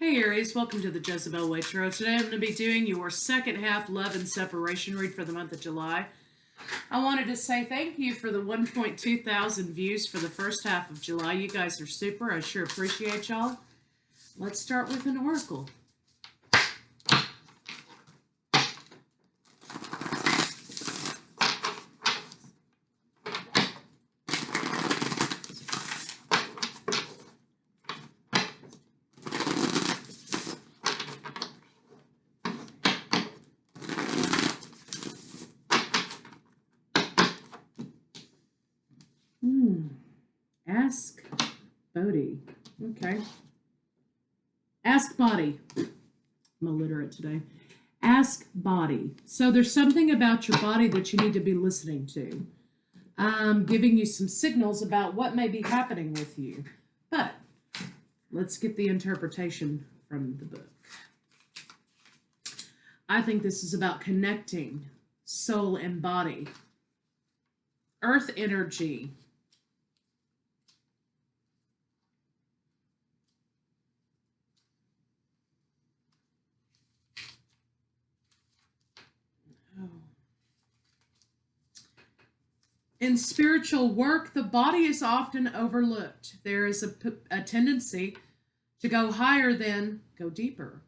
Hey Aries, welcome to the Jezebel Way Tarot. Today I'm going to be doing your second half love and separation read for the month of July. I wanted to say thank you for the 1.2 thousand views for the first half of July. You guys are super. I sure appreciate y'all. Let's start with an oracle. Ask Bodhi. Okay. Ask Body. I'm illiterate today. Ask Body. So there's something about your body that you need to be listening to. Giving you some signals about what may be happening with you. But let's get the interpretation from the book. I think this is about connecting soul and body. Earth energy. In spiritual work, the body is often overlooked. There is a tendency to go higher than go deeper.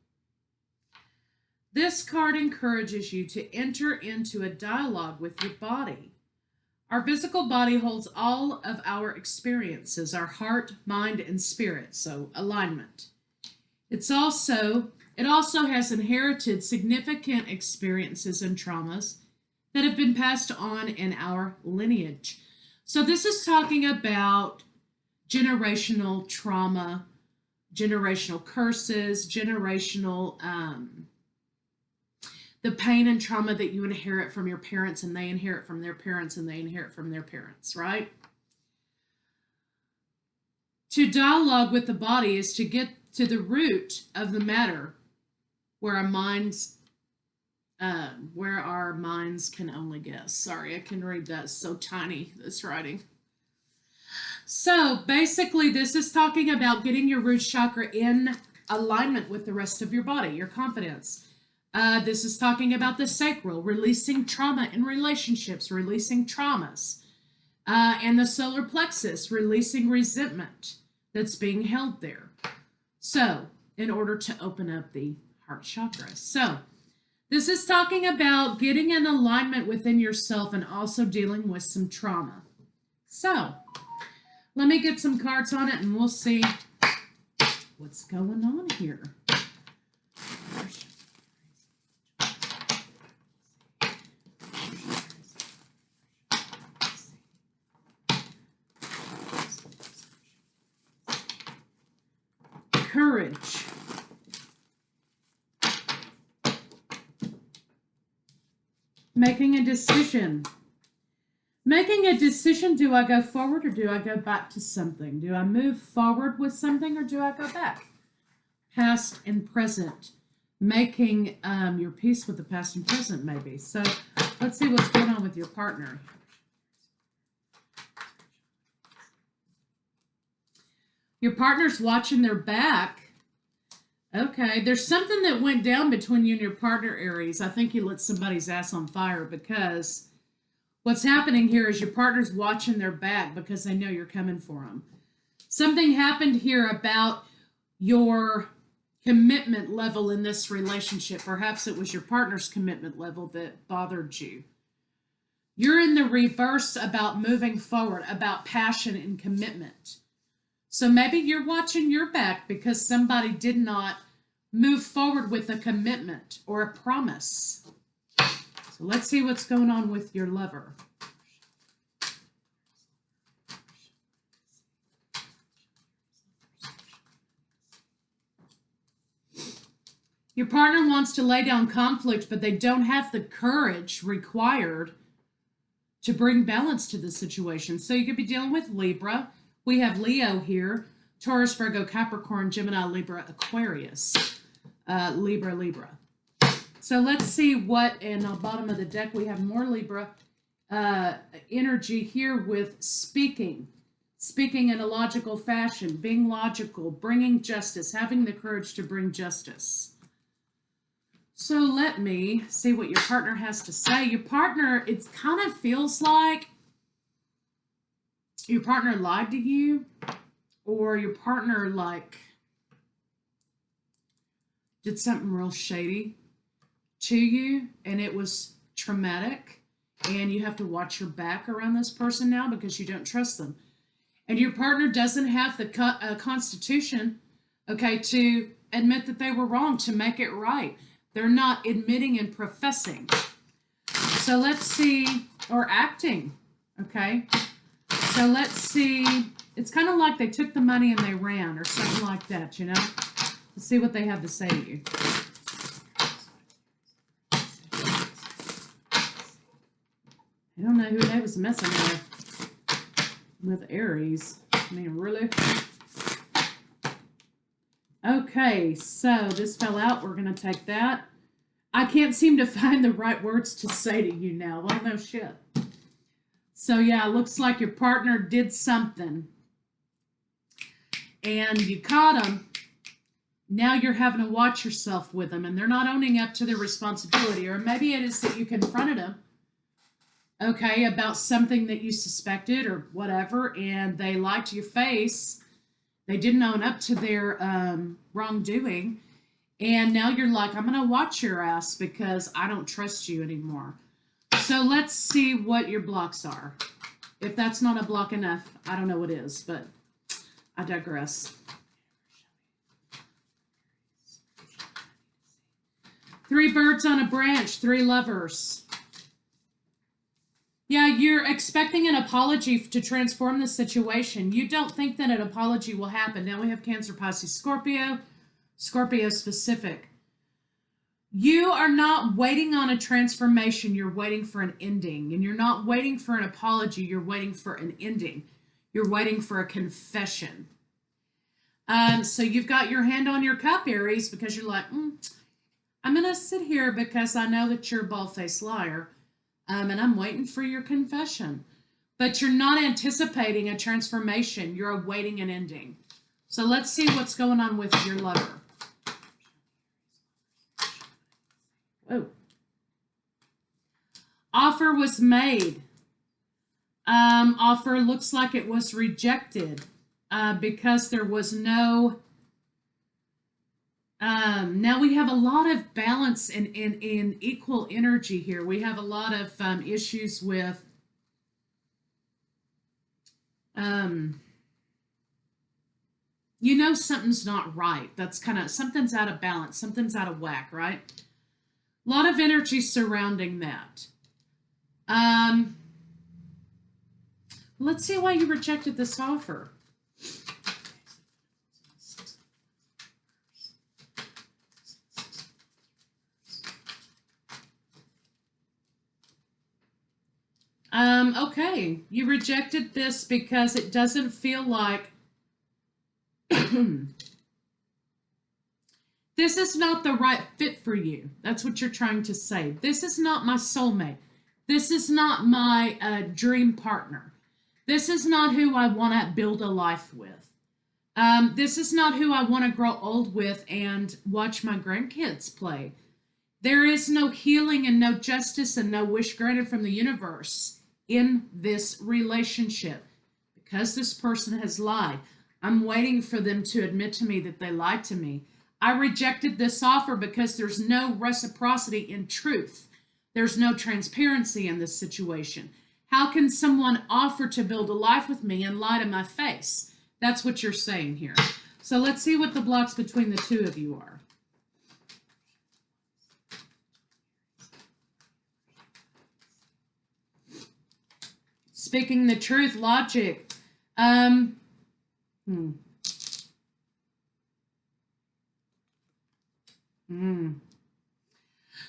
This card encourages you to enter into a dialogue with your body. Our physical body holds all of our experiences, our heart, mind, and spirit, so alignment. It also has inherited significant experiences and traumas that have been passed on in our lineage. So this is talking about generational trauma, generational curses, generational, the pain and trauma that you inherit from your parents and they inherit from their parents and they inherit from their parents, right? To dialogue with the body is to get to the root of the matter where our minds can only guess. Sorry, I can read that. It's so tiny, this writing. So basically, this is talking about getting your root chakra in alignment with the rest of your body, your confidence. This is talking about the sacral, releasing trauma in relationships, releasing traumas. And the solar plexus, releasing resentment that's being held there. So, in order to open up the heart chakra. So, this is talking about getting in alignment within yourself and also dealing with some trauma. So, let me get some cards on it and we'll see what's going on here. Courage. Making a decision. Making a decision, do I go forward or do I go back to something? Do I move forward with something or do I go back? Past and present. Making your peace with the past and present, maybe. So let's see what's going on with your partner. Your partner's watching their back. Okay, there's something that went down between you and your partner, Aries. I think you lit somebody's ass on fire because what's happening here is your partner's watching their back because they know you're coming for them. Something happened here about your commitment level in this relationship. Perhaps it was your partner's commitment level that bothered you. You're in the reverse about moving forward, about passion and commitment. So maybe you're watching your back because somebody did not move forward with a commitment or a promise. So let's see what's going on with your lover. Your partner wants to lay down conflict, but they don't have the courage required to bring balance to the situation. So you could be dealing with Libra. We have Leo here, Taurus, Virgo, Capricorn, Gemini, Libra, Aquarius, Libra. So let's see what, in the bottom of the deck, we have more Libra energy here with speaking. speaking in a logical fashion, being logical, bringing justice, having the courage to bring justice. So let me see what your partner has to say. Your partner, it kind of feels like your partner lied to you, or your partner like did something real shady to you, and it was traumatic, and you have to watch your back around this person now because you don't trust them. And your partner doesn't have the constitution, okay, to admit that they were wrong, to make it right. They're not admitting and professing. So let's see, or acting, okay? So let's see, it's kind of like they took the money and they ran or something like that, you know? Let's see what they have to say to you. I don't know who they was messing with Aries. I mean, really? Okay, so this fell out. We're going to take that. I can't seem to find the right words to say to you now. Well, no shit. So, yeah, it looks like your partner did something. And you caught them. Now you're having to watch yourself with them. And they're not owning up to their responsibility. Or maybe it is that you confronted them, okay, about something that you suspected or whatever. And they lied to your face. They didn't own up to their wrongdoing. And now you're like, I'm going to watch your ass because I don't trust you anymore. So let's see what your blocks are. If that's not a block enough, I don't know what is, but I digress. 3 birds on a branch, 3 lovers. Yeah, you're expecting an apology to transform the situation. You don't think that an apology will happen. Now we have Cancer, Pisces, Scorpio, Scorpio specific. You are not waiting on a transformation. You're waiting for an ending. And you're not waiting for an apology. You're waiting for an ending. You're waiting for a confession. So you've got your hand on your cup, Aries, because you're like, I'm going to sit here because I know that you're a bald-faced liar. And I'm waiting for your confession. But you're not anticipating a transformation. You're awaiting an ending. So let's see what's going on with your lover. Whoa. Offer was made. Offer looks like it was rejected because there was no... now we have a lot of balance in equal energy here. We have a lot of issues with you know something's not right. That's kind of, something's out of balance. Something's out of whack, right? A lot of energy surrounding that. Let's see why you rejected this offer. Okay, you rejected this because it doesn't feel like this is not the right fit for you. That's what you're trying to say. This is not my soulmate. This is not my dream partner. This is not who I want to build a life with. This is not who I want to grow old with and watch my grandkids play. There is no healing and no justice and no wish granted from the universe in this relationship because this person has lied. I'm waiting for them to admit to me that they lied to me. I rejected this offer because there's no reciprocity in truth. There's no transparency in this situation. How can someone offer to build a life with me and lie to my face? That's what you're saying here. So let's see what the blocks between the two of you are. Speaking the truth, logic. The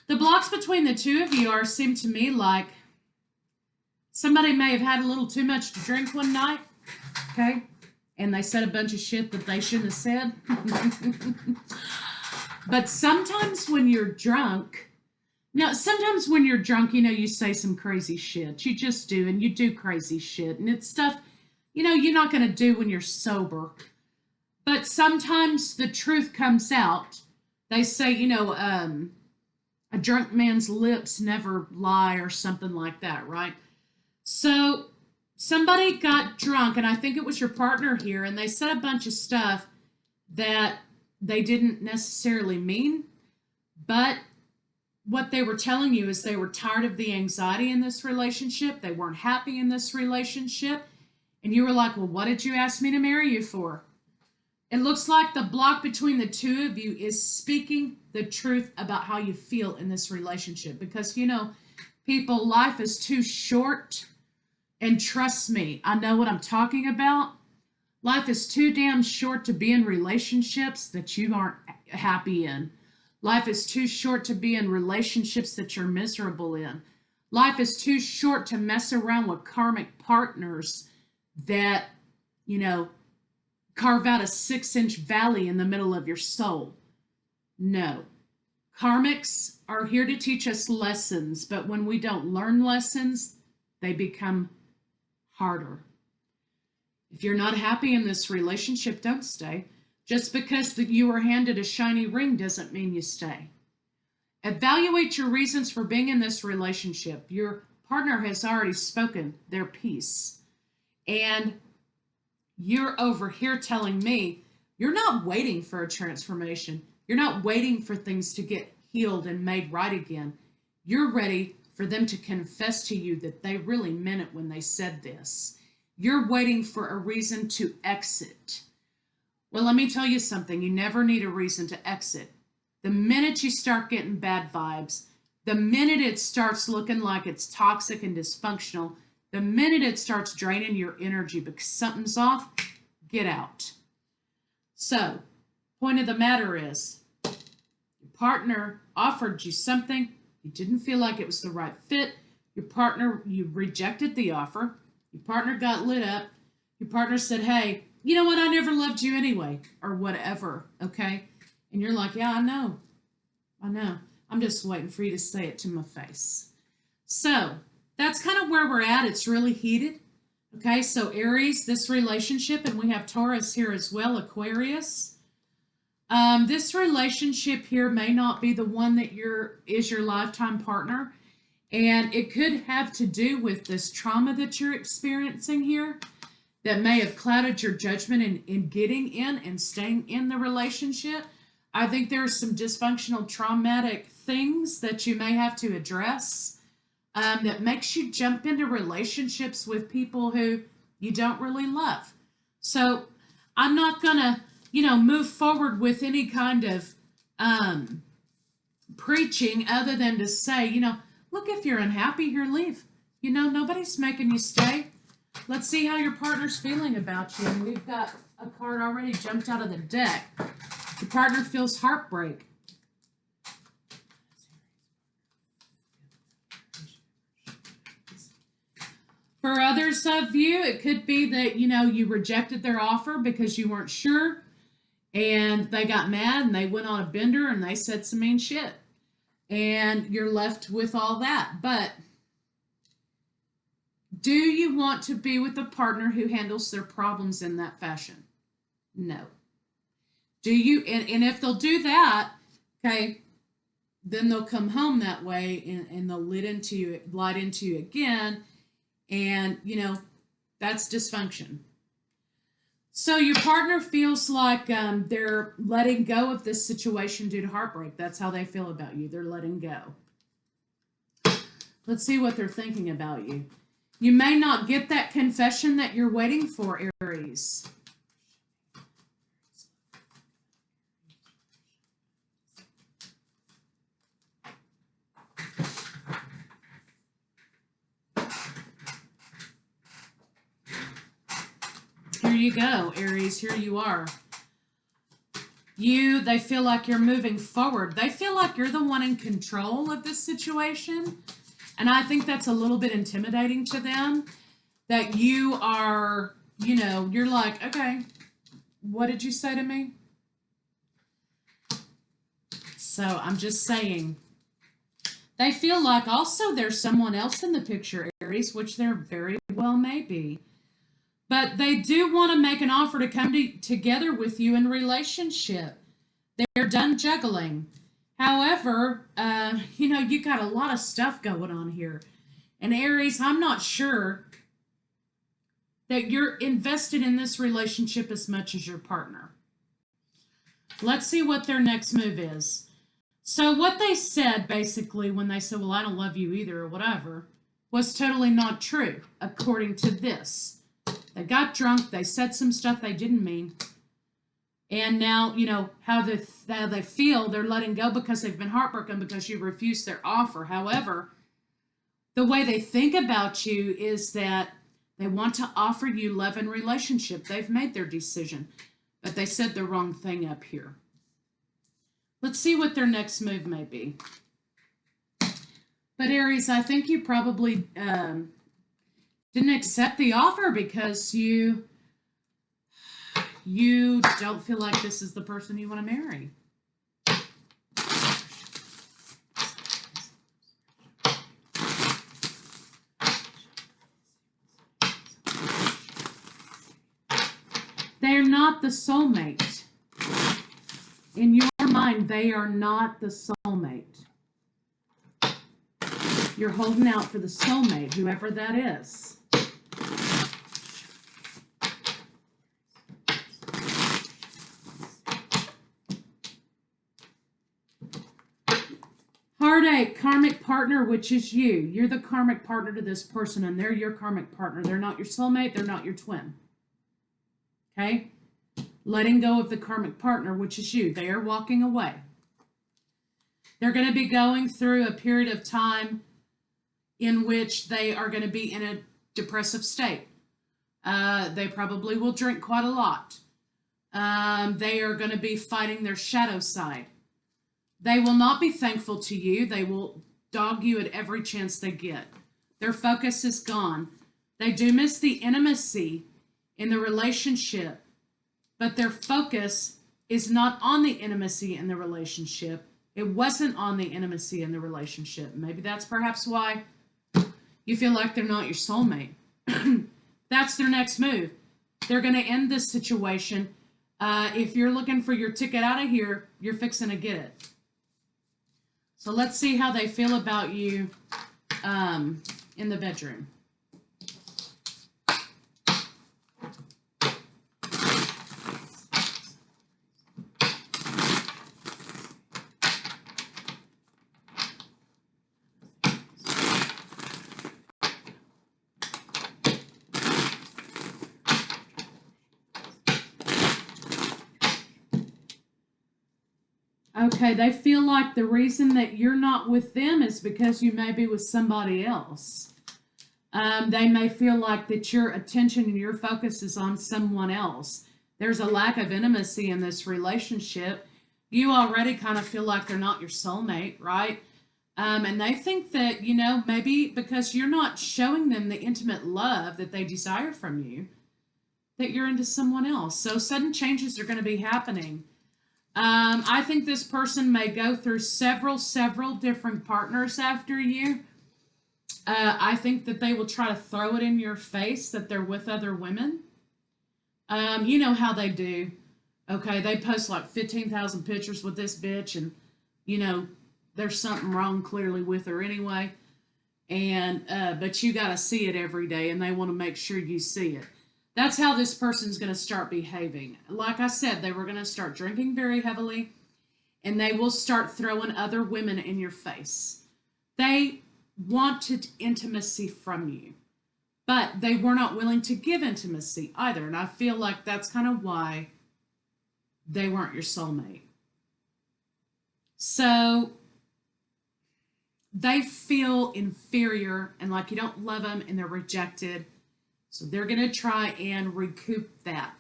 blocks between the two of you seem to me like somebody may have had a little too much to drink one night, okay? And they said a bunch of shit that they shouldn't have said. But sometimes when you're drunk, you say some crazy shit. You just do, and you do crazy shit. And it's stuff you're not going to do when you're sober. But sometimes the truth comes out. They say, a drunk man's lips never lie or something like that, right? So somebody got drunk, and I think it was your partner here, and they said a bunch of stuff that they didn't necessarily mean, but what they were telling you is they were tired of the anxiety in this relationship. They weren't happy in this relationship. And you were like, well, what did you ask me to marry you for? It looks like the block between the two of you is speaking the truth about how you feel in this relationship. Because, people, life is too short. And trust me, I know what I'm talking about. Life is too damn short to be in relationships that you aren't happy in. Life is too short to be in relationships that you're miserable in. Life is too short to mess around with karmic partners that, carve out a 6-inch valley in the middle of your soul. No. Karmics are here to teach us lessons, but when we don't learn lessons, they become harder. If you're not happy in this relationship, don't stay. Just because that you were handed a shiny ring doesn't mean you stay. Evaluate your reasons for being in this relationship. Your partner has already spoken their piece. And you're over here telling me you're not waiting for a transformation. You're not waiting for things to get healed and made right again. You're ready for them to confess to you that they really meant it when they said this. You're waiting for a reason to exit. Well, let me tell you something. You never need a reason to exit. The minute you start getting bad vibes, the minute it starts looking like it's toxic and dysfunctional, the minute it starts draining your energy because something's off, get out. So, point of the matter is, your partner offered you something, you didn't feel like it was the right fit, you rejected the offer, your partner got lit up, your partner said, hey, you know what, I never loved you anyway, or whatever, okay? And you're like, yeah, I know. I'm just waiting for you to say it to my face. So, that's kind of where we're at. It's really heated. Okay, so Aries, this relationship, and we have Taurus here as well, Aquarius. This relationship here may not be the one that is your lifetime partner. And it could have to do with this trauma that you're experiencing here that may have clouded your judgment in getting in and staying in the relationship. I think there are some dysfunctional, traumatic things that you may have to address that makes you jump into relationships with people who you don't really love. So I'm not going to, move forward with any kind of preaching other than to say, look, if you're unhappy, here, leave. Nobody's making you stay. Let's see how your partner's feeling about you. And we've got a card already jumped out of the deck. The partner feels heartbreak. For others of you, it could be that, you rejected their offer because you weren't sure, and they got mad and they went on a bender and they said some mean shit. And you're left with all that. But do you want to be with a partner who handles their problems in that fashion? No. Do you, and if they'll do that, okay, then they'll come home that way and they'll light into you again. And, that's dysfunction. So your partner feels like they're letting go of this situation due to heartbreak. That's how they feel about you. They're letting go. Let's see what they're thinking about you. You may not get that confession that you're waiting for, Aries. Here you go, Aries. Here you are. They feel like you're moving forward. They feel like you're the one in control of this situation. And I think that's a little bit intimidating to them. That you are, you're like, okay, what did you say to me? So I'm just saying. They feel like also there's someone else in the picture, Aries, which there very well may be. But they do want to make an offer to come together with you in a relationship. They're done juggling. However, you got a lot of stuff going on here. And Aries, I'm not sure that you're invested in this relationship as much as your partner. Let's see what their next move is. So what they said basically when they said, well, I don't love you either or whatever, was totally not true, according to this. They got drunk, they said some stuff they didn't mean, and now, how they feel, they're letting go because they've been heartbroken because you refused their offer. However, the way they think about you is that they want to offer you love and relationship. They've made their decision, but they said the wrong thing up here. Let's see what their next move may be. But Aries, I think you probably didn't accept the offer because you don't feel like this is the person you want to marry. They're not the soulmate. In your mind, they are not the soulmate. You're holding out for the soulmate, whoever that is. Heartache, karmic partner, which is you. You're the karmic partner to this person, and they're your karmic partner. They're not your soulmate. They're not your twin. Okay? Letting go of the karmic partner, which is you. They are walking away. They're going to be going through a period of time in which they are going to be in a depressive state. They probably will drink quite a lot. They are going to be fighting their shadow side. They will not be thankful to you. They will dog you at every chance they get. Their focus is gone. They do miss the intimacy in the relationship, but their focus is not on the intimacy in the relationship. It wasn't on the intimacy in the relationship. Maybe that's perhaps why you feel like they're not your soulmate. That's their next move. They're going to end this situation. If you're looking for your ticket out of here, you're fixing to get it. So let's see how they feel about you in the bedroom. Okay, they feel like the reason that you're not with them is because you may be with somebody else. They may feel like that your attention and your focus is on someone else. There's a lack of intimacy in this relationship. You already kind of feel like they're not your soulmate, right? And they think that, maybe because you're not showing them the intimate love that they desire from you, that you're into someone else. So sudden changes are going to be happening. I think this person may go through several different partners after you. I think that they will try to throw it in your face that they're with other women. You know how they do. Okay, they post like 15,000 pictures with this bitch, and, there's something wrong clearly with her anyway. And but you got to see it every day, and they want to make sure you see it. That's how this person's going to start behaving. Like I said, they were going to start drinking very heavily, and they will start throwing other women in your face. They wanted intimacy from you, but they were not willing to give intimacy either. And I feel like that's kind of why they weren't your soulmate. So they feel inferior and like you don't love them, and they're rejected. So they're going to try and recoup that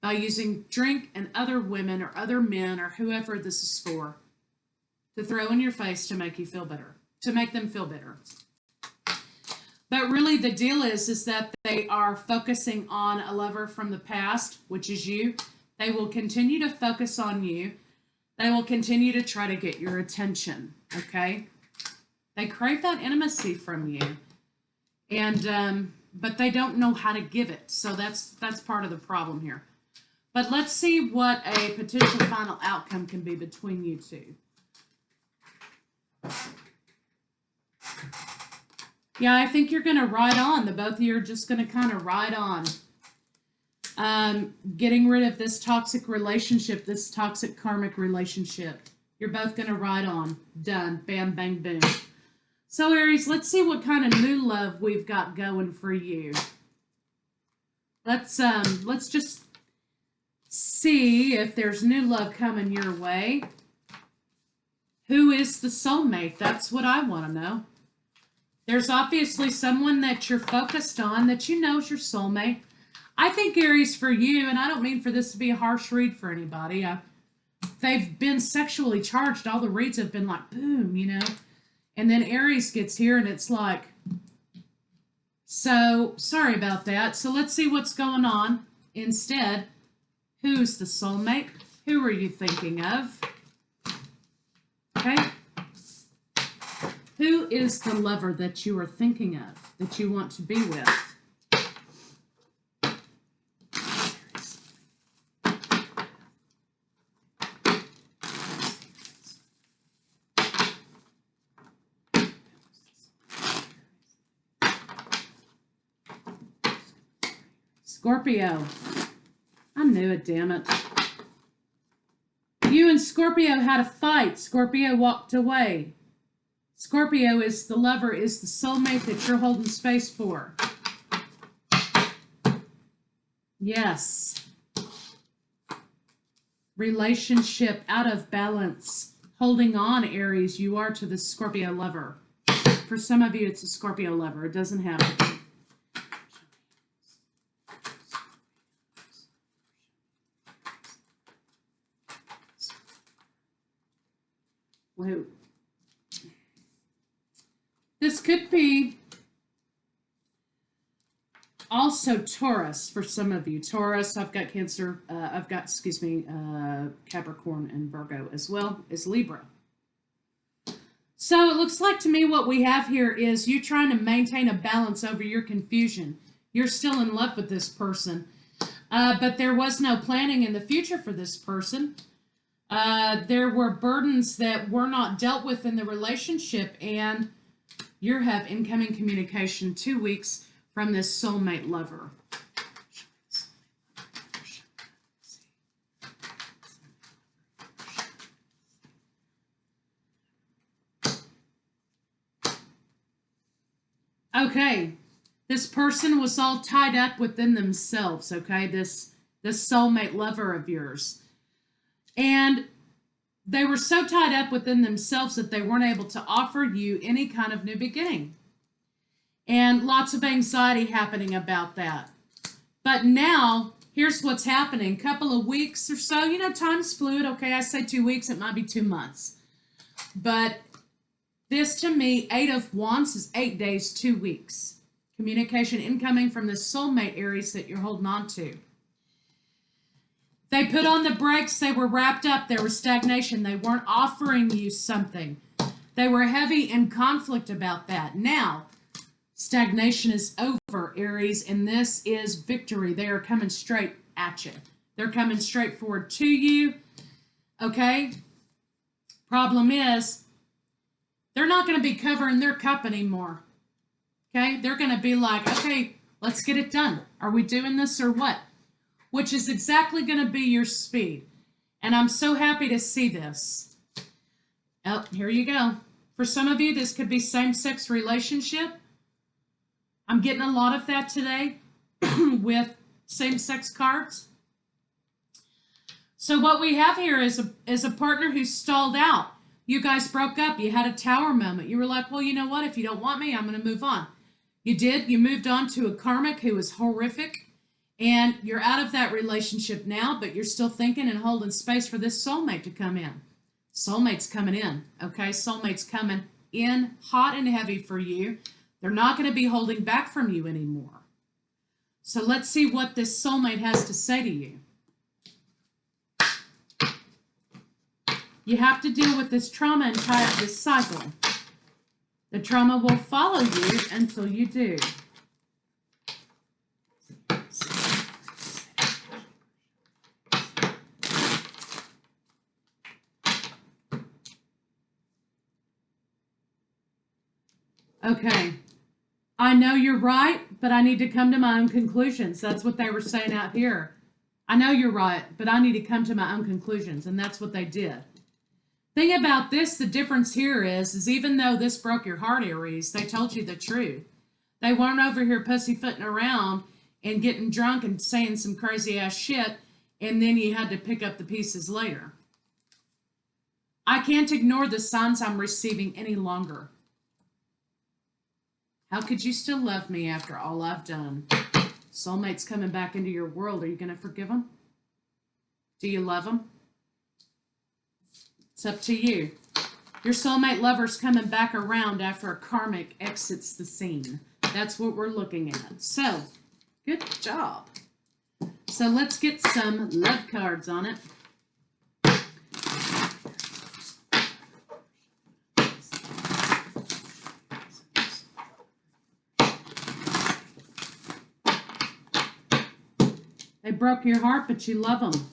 by using drink and other women or other men or whoever this is for to throw in your face to make you feel better, to make them feel better. But really the deal is that they are focusing on a lover from the past, which is you. They will continue to focus on you. They will continue to try to get your attention, okay? They crave that intimacy from you. And, but they don't know how to give it. So that's part of the problem here. But let's see what a potential final outcome can be between you two. Yeah, I think you're going to ride on. The both of you are just going to kind of ride on. Getting rid of this toxic relationship, this toxic karmic relationship. You're both going to ride on. Done. Bam, bang, boom. So, Aries, let's see what kind of new love we've got going for you. Let's just see if there's new love coming your way. Who is the soulmate? That's what I want to know. There's obviously someone that you're focused on that you know is your soulmate. I think, Aries, for you, and I don't mean for this to be a harsh read for anybody, they've been sexually charged. All the reads have been like, boom, you know. And then Aries gets here and it's like, so sorry about that. So let's see what's going on instead. Who's the soulmate? Who are you thinking of? Okay. Who is the lover that you are thinking of, that you want to be with? Scorpio. I knew it, damn it. You and Scorpio had a fight. Scorpio walked away. Scorpio is the lover, is the soulmate that you're holding space for. Yes. Relationship out of balance. Holding on, Aries, you are to the Scorpio lover. For some of you, it's a Scorpio lover. It doesn't have to be. Whoa. This could be also Taurus for some of you. Taurus, I've got Cancer, Capricorn and Virgo, as well as Libra. So it looks like to me what we have here is you trying to maintain a balance over your confusion. You're still in love with this person, but there was no planning in the future for this person. There were burdens that were not dealt with in the relationship, and you have incoming communication 2 weeks from this soulmate lover. Okay, this person was all tied up within themselves, okay, this soulmate lover of yours. And they were so tied up within themselves that they weren't able to offer you any kind of new beginning. And lots of anxiety happening about that. But now, here's what's happening. Couple of weeks or so, you know, time's fluid. Okay, I say 2 weeks, it might be 2 months. But this, to me, 8 of Wands is 8 days, 2 weeks. Communication incoming from the soulmate, Aries, that you're holding on to. They put on the brakes. They were wrapped up. There was stagnation. They weren't offering you something. They were heavy in conflict about that. Now, stagnation is over, Aries, and this is victory. They are coming straight at you. They're coming straight forward to you. Okay? Problem is, they're not going to be covering their cup anymore. Okay? They're going to be like, okay, let's get it done. Are we doing this or what? Which is exactly going to be your speed. And I'm so happy to see this. Oh, here you go. For some of you, this could be same-sex relationship. I'm getting a lot of that today with same-sex cards. So what we have here is a partner who stalled out. You guys broke up. You had a tower moment. You were like, well, you know what? If you don't want me, I'm going to move on. You did. You moved on to a karmic who was horrific. And you're out of that relationship now, but you're still thinking and holding space for this soulmate to come in. Soulmate's coming in, okay? Soulmate's coming in hot and heavy for you. They're not going to be holding back from you anymore. So let's see what this soulmate has to say to you. You have to deal with this trauma and tie up this cycle. The trauma will follow you until you do. Okay. I know you're right, but I need to come to my own conclusions. That's what they were saying out here. I know you're right, but I need to come to my own conclusions, and that's what they did. Thing about this, the difference here is even though this broke your heart, Aries, they told you the truth. They weren't over here pussyfooting around and getting drunk and saying some crazy ass shit, and then you had to pick up the pieces later. I can't ignore the signs I'm receiving any longer. How could you still love me after all I've done? Soulmate's coming back into your world. Are you going to forgive him? Do you love him? It's up to you. Your soulmate lover's coming back around after a karmic exits the scene. That's what we're looking at. So, good job. So let's get some love cards on it. They broke your heart, but you love them.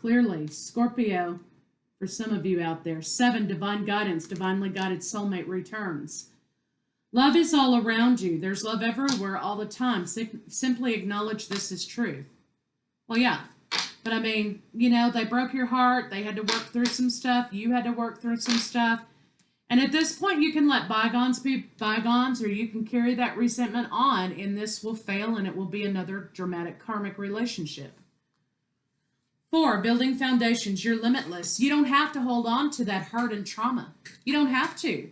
Clearly. Scorpio, for some of you out there. 7, divine guidance, divinely guided soulmate returns. Love is all around you. There's love everywhere all the time. Simply acknowledge this is truth. Well, yeah. But I mean, you know, they broke your heart. They had to work through some stuff. You had to work through some stuff. And at this point, you can let bygones be bygones, or you can carry that resentment on, and this will fail, and it will be another dramatic karmic relationship. 4, building foundations. You're limitless. You don't have to hold on to that hurt and trauma. You don't have to.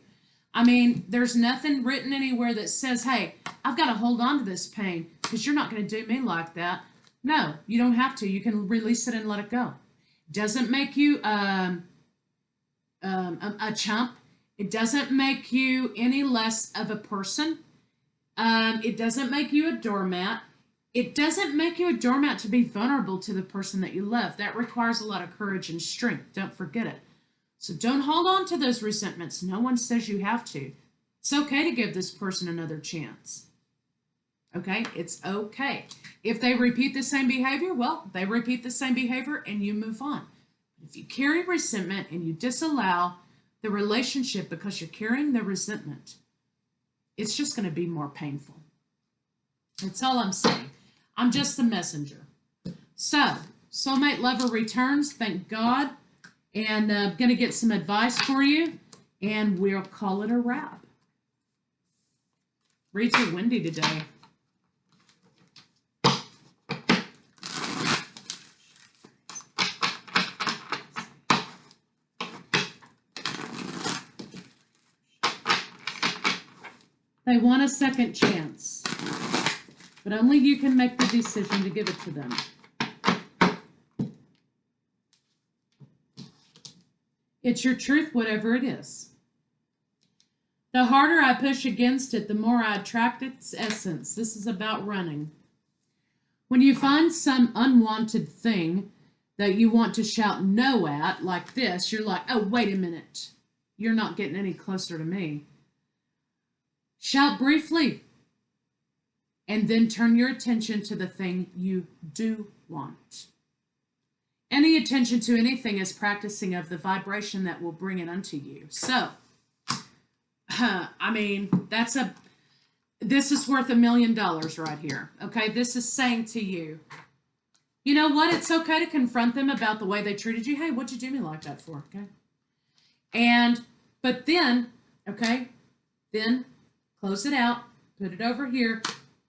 I mean, there's nothing written anywhere that says, hey, I've got to hold on to this pain because you're not going to do me like that. No, you don't have to. You can release it and let it go. Doesn't make you a chump. It doesn't make you any less of a person. It doesn't make you a doormat. It doesn't make you a doormat to be vulnerable to the person that you love. That requires a lot of courage and strength. Don't forget it. So don't hold on to those resentments. No one says you have to. It's okay to give this person another chance. Okay? It's okay. If they repeat the same behavior, well, they repeat the same behavior and you move on. If you carry resentment and you disallow the relationship because you're carrying the resentment, it's just going to be more painful. That's all I'm saying. I'm just the messenger. So, soulmate lover returns, thank God. And I'm going to get some advice for you, and we'll call it a wrap. Reads are windy today. They want a second chance, but only you can make the decision to give it to them. It's your truth, whatever it is. The harder I push against it, the more I attract its essence. This is about running. When you find some unwanted thing that you want to shout no at, like this, you're like, oh, wait a minute. You're not getting any closer to me. Shout briefly, and then turn your attention to the thing you do want. Any attention to anything is practicing of the vibration that will bring it unto you. So, I mean, this is worth $1 million right here. Okay, this is saying to you, you know what? It's okay to confront them about the way they treated you. Hey, what'd you do me like that for? Okay, but then, okay, then close it out, put it over here,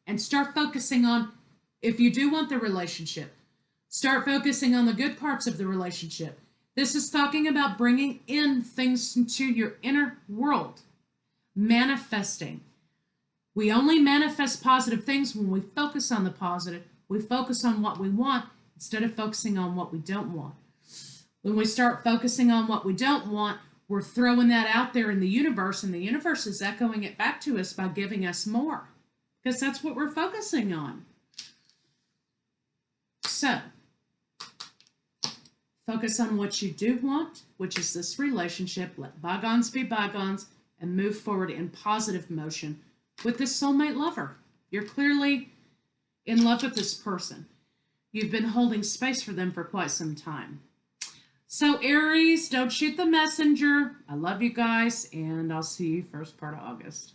and start focusing on, if you do want the relationship, start focusing on the good parts of the relationship. This is talking about bringing in things into your inner world, manifesting. We only manifest positive things when we focus on the positive. We focus on what we want instead of focusing on what we don't want. When we start focusing on what we don't want, we're throwing that out there in the universe, and the universe is echoing it back to us by giving us more, because that's what we're focusing on. So, focus on what you do want, which is this relationship. Let bygones be bygones, and move forward in positive motion with this soulmate lover. You're clearly in love with this person. You've been holding space for them for quite some time. So, Aries, don't shoot the messenger. I love you guys, and I'll see you first part of August.